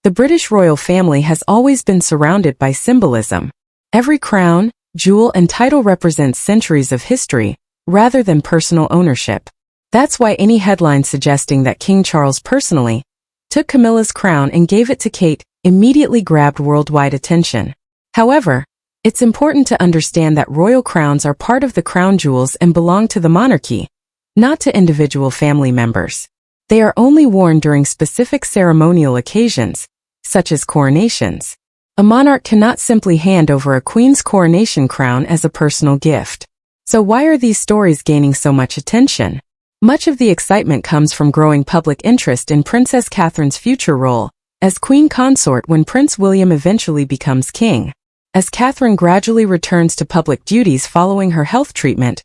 The British royal family has always been surrounded by symbolism. Every crown, jewel, and title represents centuries of history, rather than personal ownership. That's why any headline suggesting that King Charles personally took Camilla's crown and gave it to Kate immediately grabbed worldwide attention. However, it's important to understand that royal crowns are part of the crown jewels and belong to the monarchy, not to individual family members. They are only worn during specific ceremonial occasions, such as coronations. A monarch cannot simply hand over a queen's coronation crown as a personal gift. So why are these stories gaining so much attention? Much of the excitement comes from growing public interest in Princess Catherine's future role as queen consort when Prince William eventually becomes king. As Catherine gradually returns to public duties following her health treatment,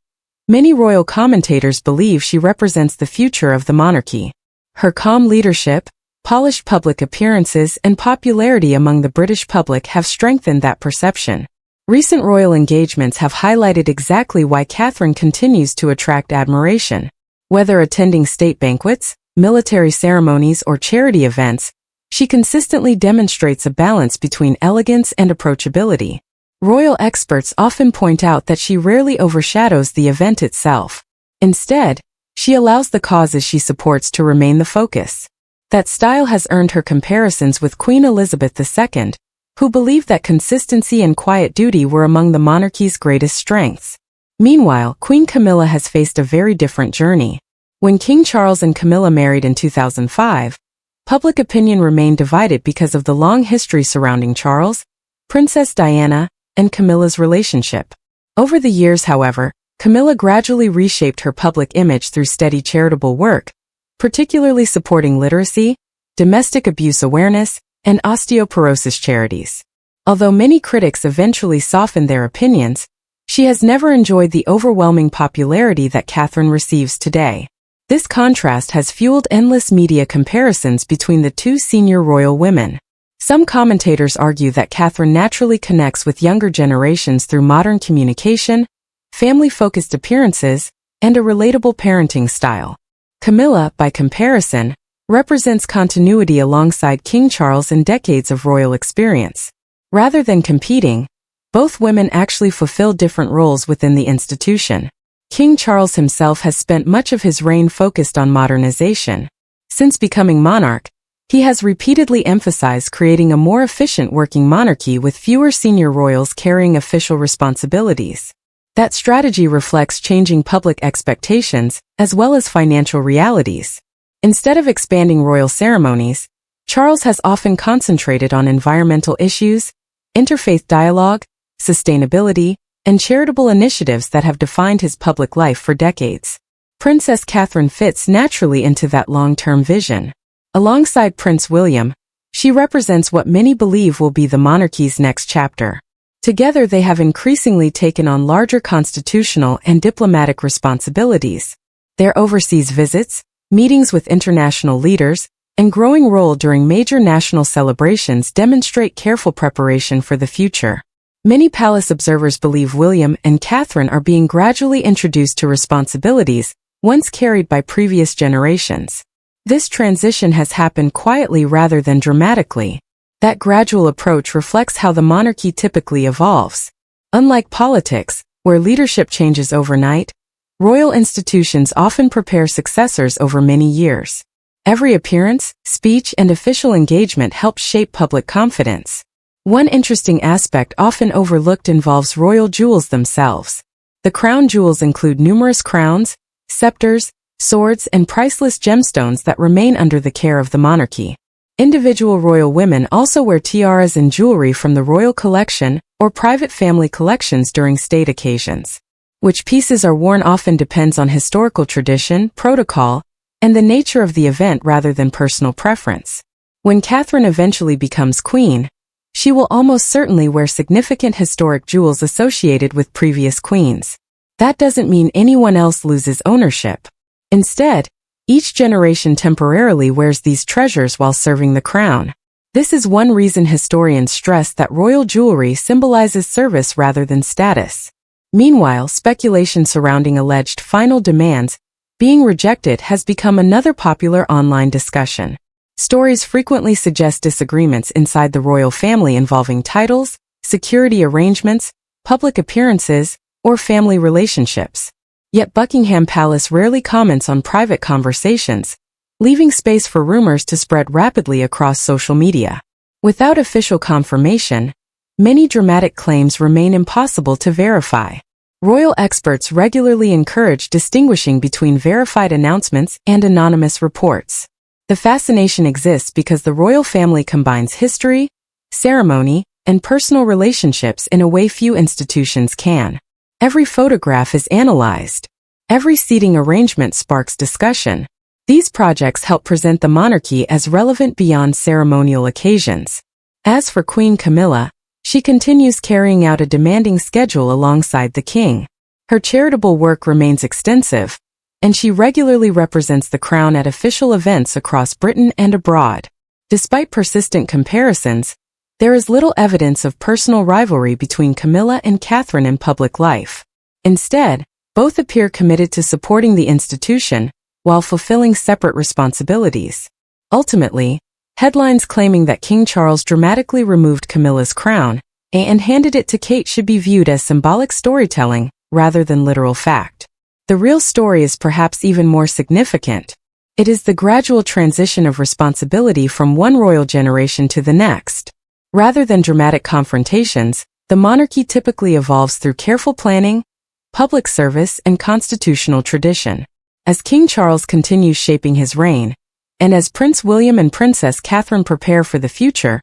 many royal commentators believe she represents the future of the monarchy. Her calm leadership, polished public appearances, and popularity among the British public have strengthened that perception. Recent royal engagements have highlighted exactly why Catherine continues to attract admiration. Whether attending state banquets, military ceremonies, or charity events, she consistently demonstrates a balance between elegance and approachability. Royal experts often point out that she rarely overshadows the event itself. Instead, she allows the causes she supports to remain the focus. That style has earned her comparisons with Queen Elizabeth II, who believed that consistency and quiet duty were among the monarchy's greatest strengths. Meanwhile, Queen Camilla has faced a very different journey. When King Charles and Camilla married in 2005, public opinion remained divided because of the long history surrounding Charles, Princess Diana, and Camilla's relationship. Over the years, however, Camilla gradually reshaped her public image through steady charitable work, particularly supporting literacy, domestic abuse awareness, and osteoporosis charities. Although many critics eventually softened their opinions, she has never enjoyed the overwhelming popularity that Catherine receives today. This contrast has fueled endless media comparisons between the two senior royal women. Some commentators argue that Catherine naturally connects with younger generations through modern communication, family-focused appearances, and a relatable parenting style. Camilla, by comparison, represents continuity alongside King Charles and decades of royal experience. Rather than competing, both women actually fulfill different roles within the institution. King Charles himself has spent much of his reign focused on modernization. Since becoming monarch, he has repeatedly emphasized creating a more efficient working monarchy with fewer senior royals carrying official responsibilities. That strategy reflects changing public expectations as well as financial realities. Instead of expanding royal ceremonies, Charles has often concentrated on environmental issues, interfaith dialogue, sustainability, and charitable initiatives that have defined his public life for decades. Princess Catherine fits naturally into that long-term vision. Alongside Prince William, she represents what many believe will be the monarchy's next chapter. Together they have increasingly taken on larger constitutional and diplomatic responsibilities. Their overseas visits, meetings with international leaders, and growing role during major national celebrations demonstrate careful preparation for the future. Many palace observers believe William and Catherine are being gradually introduced to responsibilities once carried by previous generations. This transition has happened quietly rather than dramatically. That gradual approach reflects how the monarchy typically evolves. Unlike politics, where leadership changes overnight, royal institutions often prepare successors over many years. Every appearance, speech, and official engagement helps shape public confidence. One interesting aspect often overlooked involves royal jewels themselves. The crown jewels include numerous crowns, scepters, swords, and priceless gemstones that remain under the care of the monarchy. Individual royal women also wear tiaras and jewelry from the royal collection or private family collections during state occasions. Which pieces are worn often depends on historical tradition, protocol, and the nature of the event rather than personal preference. When Catherine eventually becomes queen, she will almost certainly wear significant historic jewels associated with previous queens. That doesn't mean anyone else loses ownership. Instead, each generation temporarily wears these treasures while serving the crown. This is one reason historians stress that royal jewelry symbolizes service rather than status. Meanwhile, speculation surrounding alleged final demands being rejected has become another popular online discussion. Stories frequently suggest disagreements inside the royal family involving titles, security arrangements, public appearances, or family relationships. Yet Buckingham Palace rarely comments on private conversations, leaving space for rumors to spread rapidly across social media. Without official confirmation, many dramatic claims remain impossible to verify. Royal experts regularly encourage distinguishing between verified announcements and anonymous reports. The fascination exists because the royal family combines history, ceremony, and personal relationships in a way few institutions can. Every photograph is analyzed. Every seating arrangement sparks discussion. These projects help present the monarchy as relevant beyond ceremonial occasions. As for Queen Camilla, she continues carrying out a demanding schedule alongside the king. Her charitable work remains extensive, and she regularly represents the crown at official events across Britain and abroad. Despite persistent comparisons, there is little evidence of personal rivalry between Camilla and Catherine in public life. Instead, both appear committed to supporting the institution while fulfilling separate responsibilities. Ultimately, headlines claiming that King Charles dramatically removed Camilla's crown and handed it to Kate should be viewed as symbolic storytelling rather than literal fact. The real story is perhaps even more significant. It is the gradual transition of responsibility from one royal generation to the next. Rather than dramatic confrontations, the monarchy typically evolves through careful planning, public service, and constitutional tradition. As King Charles continues shaping his reign, and as Prince William and Princess Catherine prepare for the future,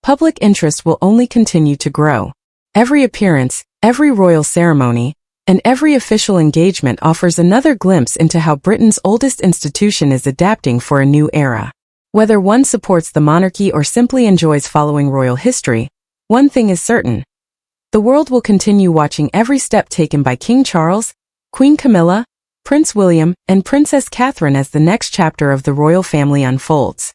public interest will only continue to grow. Every appearance, every royal ceremony, and every official engagement offers another glimpse into how Britain's oldest institution is adapting for a new era. Whether one supports the monarchy or simply enjoys following royal history, one thing is certain. The world will continue watching every step taken by King Charles, Queen Camilla, Prince William, and Princess Catherine as the next chapter of the royal family unfolds.